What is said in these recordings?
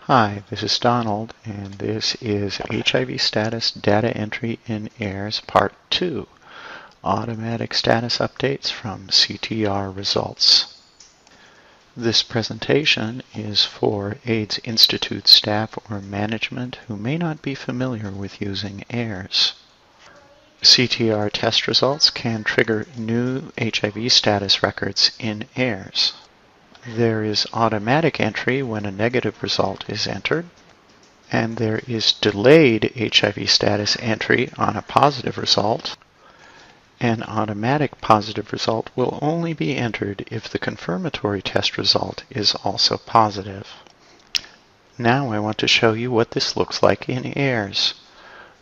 Hi, this is Donald, and this is HIV status data entry in AIRS Part 2, Automatic Status Updates from CTR Results. This presentation is for AIDS Institute staff or management who may not be familiar with using AIRS. CTR test results can trigger new HIV status records in AIRS. There is automatic entry when a negative result is entered, and there is delayed HIV status entry on a positive result. An automatic positive result will only be entered if the confirmatory test result is also positive. Now I want to show you what this looks like in AIRS.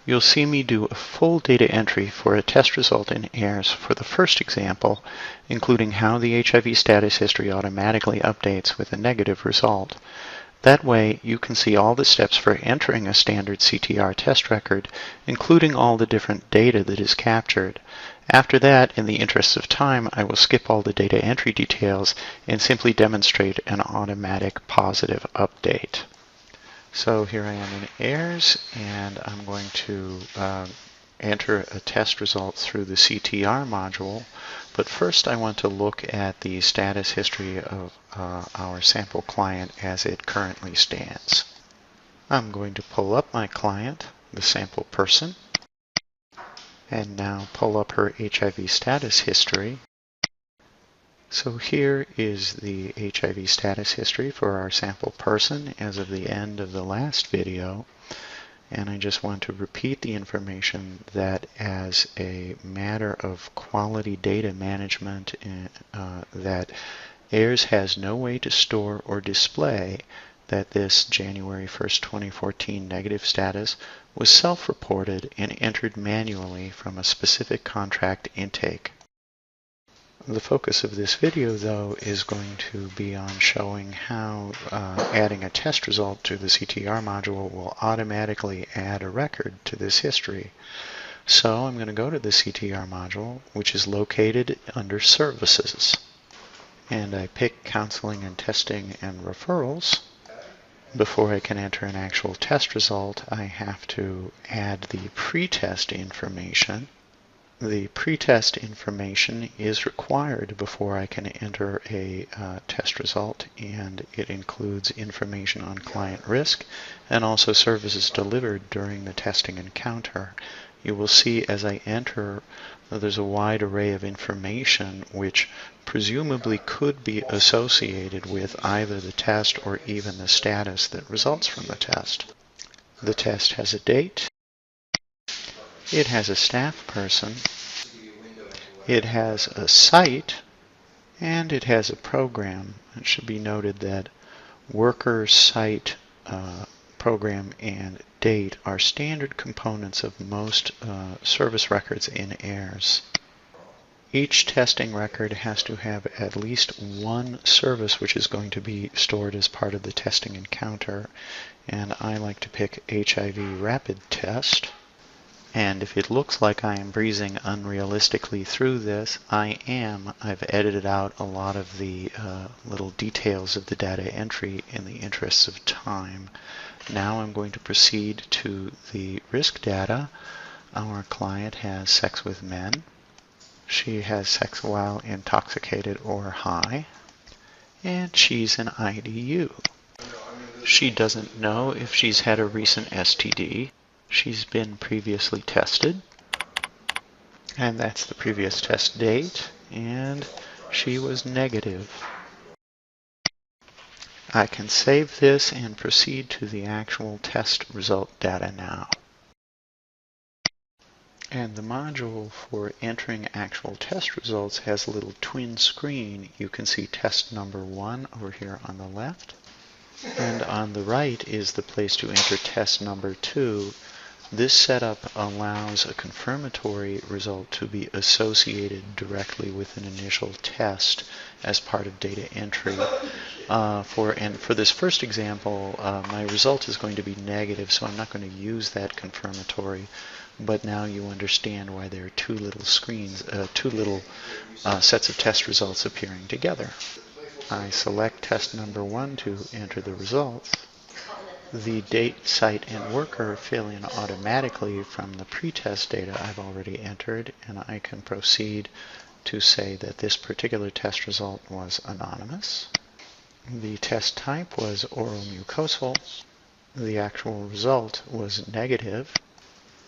You'll see me do a full data entry for a test result in AIRS for the first example, including how the HIV status history automatically updates with a negative result. That way, you can see all the steps for entering a standard CTR test record, including all the different data that is captured. After that, in the interest of time, I will skip all the data entry details and simply demonstrate an automatic positive update. So here I am in AIRS, and I'm going to enter a test result through the CTR module. But first I want to look at the status history of our sample client as it currently stands. I'm going to pull up my client, the sample person, and now pull up her HIV status history. So here is the HIV status history for our sample person as of the end of the last video. And I just want to repeat the information that as a matter of quality data management, that AIRS has no way to store or display that this January 1st, 2014 negative status was self-reported and entered manually from a specific contract intake. The focus of this video, though, is going to be on showing how adding a test result to the CTR module will automatically add a record to this history. So I'm going to go to the CTR module, which is located under Services. And I pick Counseling and Testing and Referrals. Before I can enter an actual test result, I have to add the pretest information. The pretest information is required before I can enter a test result, and it includes information on client risk and also services delivered during the testing encounter. You will see as I enter there's a wide array of information which presumably could be associated with either the test or even the status that results from the test. The test has a date. It has a staff person, it has a site, and it has a program. It should be noted that worker, site, program, and date are standard components of most service records in AIRS. Each testing record has to have at least one service which is going to be stored as part of the testing encounter, and I like to pick HIV rapid test. And if it looks like I am breezing unrealistically through this, I am. I've edited out a lot of the little details of the data entry in the interests of time. Now I'm going to proceed to the risk data. Our client has sex with men. She has sex while intoxicated or high. And she's an IDU. She doesn't know if she's had a recent STD. She's been previously tested, and that's the previous test date, and she was negative. I can save this and proceed to the actual test result data now. And the module for entering actual test results has a little twin screen. You can see test number 1 over here on the left, and on the right is the place to enter test number 2. This setup allows a confirmatory result to be associated directly with an initial test as part of data entry. For this first example, my result is going to be negative, so I'm not going to use that confirmatory. But now you understand why there are two little screens, two little sets of test results appearing together. I select test number 1 to enter the results. The date, site, and worker fill in automatically from the pretest data I've already entered, and I can proceed to say that this particular test result was anonymous. The test type was oral mucosal. The actual result was negative.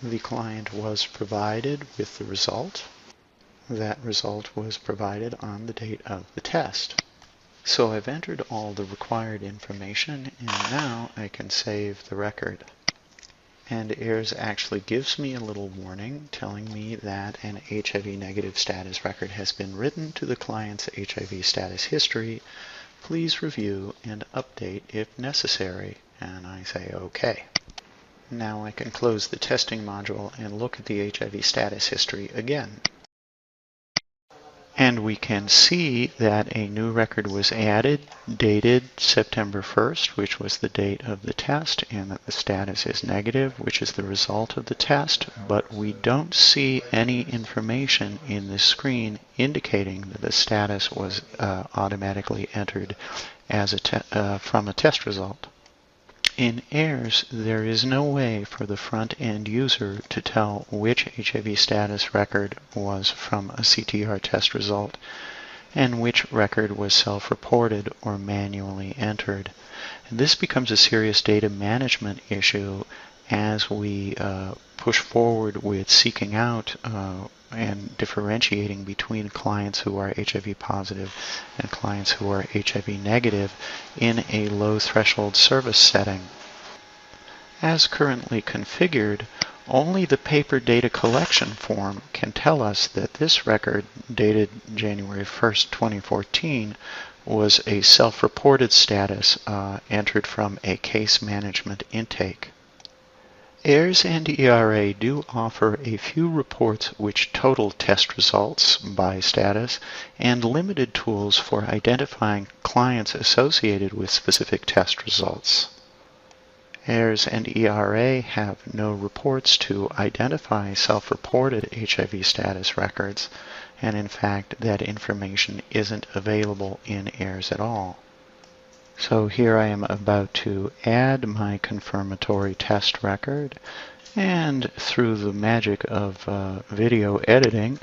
The client was provided with the result. That result was provided on the date of the test. So I've entered all the required information, and now I can save the record. And AIRS actually gives me a little warning telling me that an HIV negative status record has been written to the client's HIV status history. Please review and update if necessary. And I say OK. Now I can close the testing module and look at the HIV status history again. And we can see that a new record was added, dated September 1st, which was the date of the test, and that the status is negative, which is the result of the test, but we don't see any information in the screen indicating that the status was automatically entered as from a test result. In AIRS, there is no way for the front-end user to tell which HIV status record was from a CTR test result and which record was self-reported or manually entered. And this becomes a serious data management issue as we push forward with seeking out and differentiating between clients who are HIV positive and clients who are HIV negative in a low threshold service setting. As currently configured, only the paper data collection form can tell us that this record, dated January 1st, 2014, was a self-reported status entered from a case management intake. AIRS and ERA do offer a few reports which total test results by status and limited tools for identifying clients associated with specific test results. AIRS and ERA have no reports to identify self-reported HIV status records, and in fact that information isn't available in AIRS at all. So here I am about to add my confirmatory test record, and through the magic of video editing,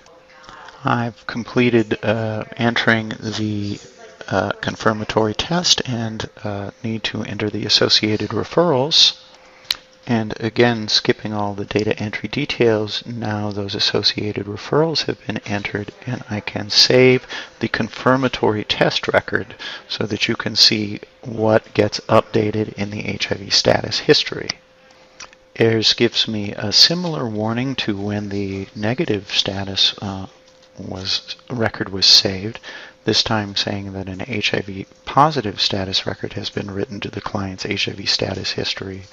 I've completed entering the confirmatory test and need to enter the associated referrals. And again, skipping all the data entry details, now those associated referrals have been entered, and I can save the confirmatory test record so that you can see what gets updated in the HIV status history. AIRS gives me a similar warning to when the negative status record was saved, this time saying that an HIV positive status record has been written to the client's HIV status history.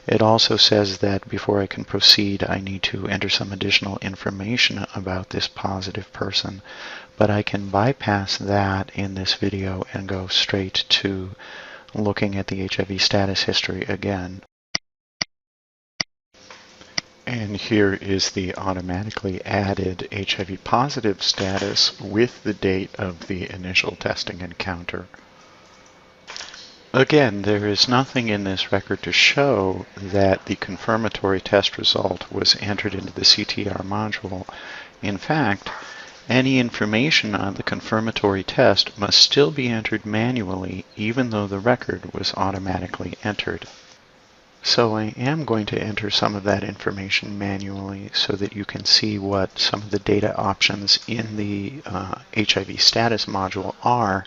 It also says that before I can proceed, I need to enter some additional information about this positive person, but I can bypass that in this video and go straight to looking at the HIV status history again. And here is the automatically added HIV positive status with the date of the initial testing encounter. Again, there is nothing in this record to show that the confirmatory test result was entered into the CTR module. In fact, any information on the confirmatory test must still be entered manually, even though the record was automatically entered. So I am going to enter some of that information manually so that you can see what some of the data options in the HIV status module are,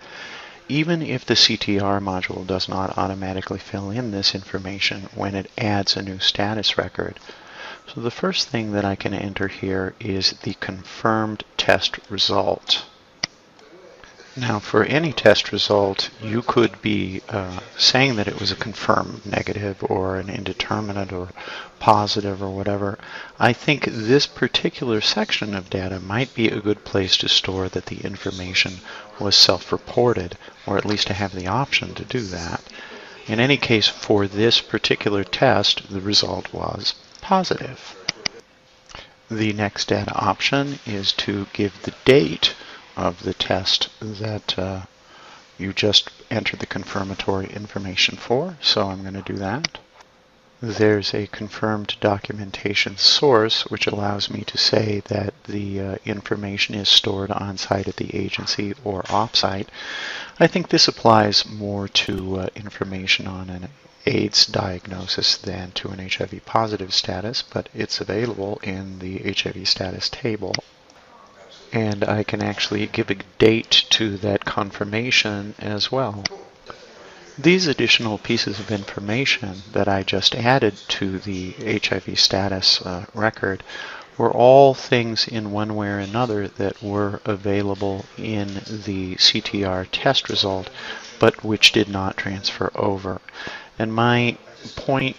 even if the CTR module does not automatically fill in this information when it adds a new status record. So the first thing that I can enter here is the confirmed test result. Now, for any test result, you could be saying that it was a confirmed negative or an indeterminate or positive or whatever. I think this particular section of data might be a good place to store that the information was self-reported, or at least to have the option to do that. In any case, for this particular test, the result was positive. The next data option is to give the date of the test that you just entered the confirmatory information for, so I'm going to do that. there's a confirmed documentation source, which allows me to say that the information is stored on-site at the agency or off-site. I think this applies more to information on an AIDS diagnosis than to an HIV positive status, but it's available in the HIV status table. And I can actually give a date to that confirmation as well. These additional pieces of information that I just added to the HIV status record were all things in one way or another that were available in the CTR test result, but which did not transfer over. And my point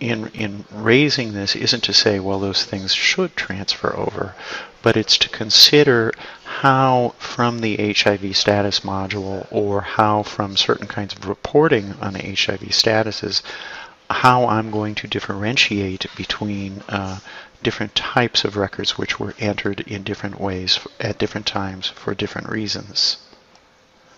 in raising this isn't to say, well, those things should transfer over, but it's to consider how from the HIV status module or how from certain kinds of reporting on HIV statuses, how I'm going to differentiate between different types of records which were entered in different ways at different times for different reasons.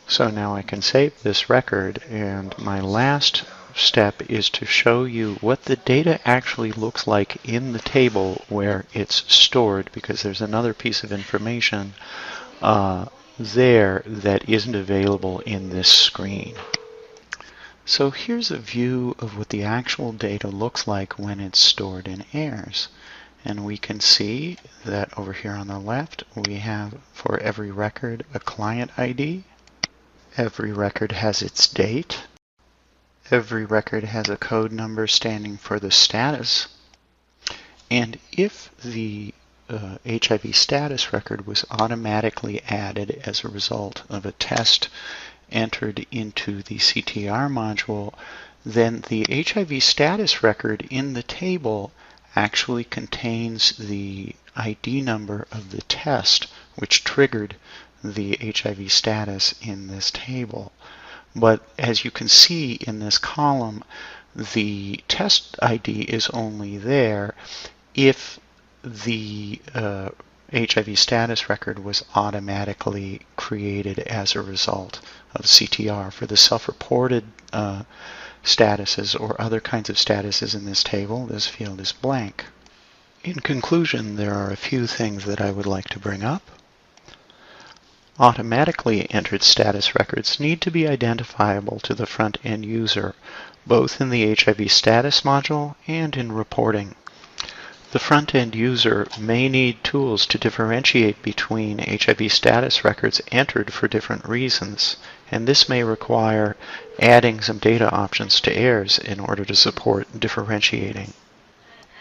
So now I can save this record, and my last step is to show you what the data actually looks like in the table where it's stored, because there's another piece of information there that isn't available in this screen. So here's a view of what the actual data looks like when it's stored in AIRS. And we can see that over here on the left we have for every record a client ID. Every record has its date. Every record has a code number standing for the status. And if the HIV status record was automatically added as a result of a test entered into the CTR module, then the HIV status record in the table actually contains the ID number of the test which triggered the HIV status in this table. But as you can see in this column, the test ID is only there if the HIV status record was automatically created as a result of CTR. For the self-reported statuses or other kinds of statuses in this table, this field is blank. In conclusion, there are a few things that I would like to bring up. Automatically entered status records need to be identifiable to the front-end user, both in the HIV status module and in reporting. The front-end user may need tools to differentiate between HIV status records entered for different reasons, and this may require adding some data options to AIRS in order to support differentiating.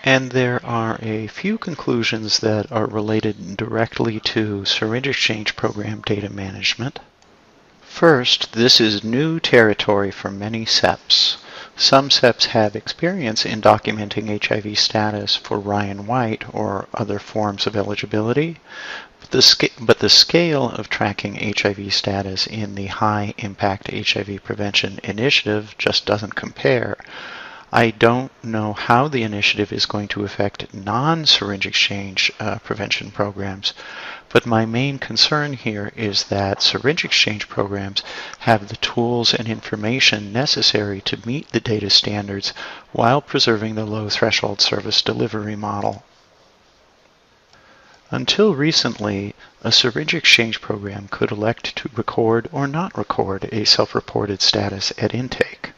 And there are a few conclusions that are related directly to syringe exchange program data management. First, this is new territory for many CEPs. Some CEPs have experience in documenting HIV status for Ryan White or other forms of eligibility, but the scale of tracking HIV status in the High Impact HIV Prevention Initiative just doesn't compare. I don't know how the initiative is going to affect non-syringe exchange prevention programs, but my main concern here is that syringe exchange programs have the tools and information necessary to meet the data standards while preserving the low threshold service delivery model. Until recently, a syringe exchange program could elect to record or not record a self-reported status at intake.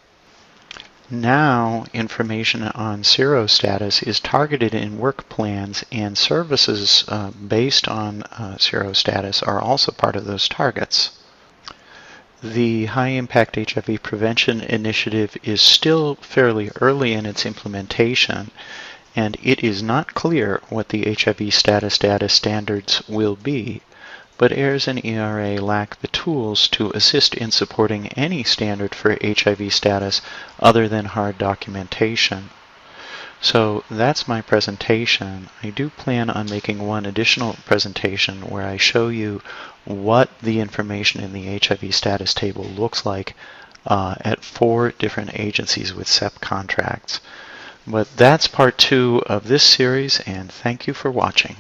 Now, information on sero status is targeted in work plans, and services based on sero status are also part of those targets. The High Impact HIV Prevention Initiative is still fairly early in its implementation, and it is not clear what the HIV status data standards will be. But AIRS and ERA lack the tools to assist in supporting any standard for HIV status other than hard documentation. So that's my presentation. I do plan on making one additional presentation where I show you what the information in the HIV status table looks like at 4 different agencies with CEP contracts. But that's part 2 of this series, and thank you for watching.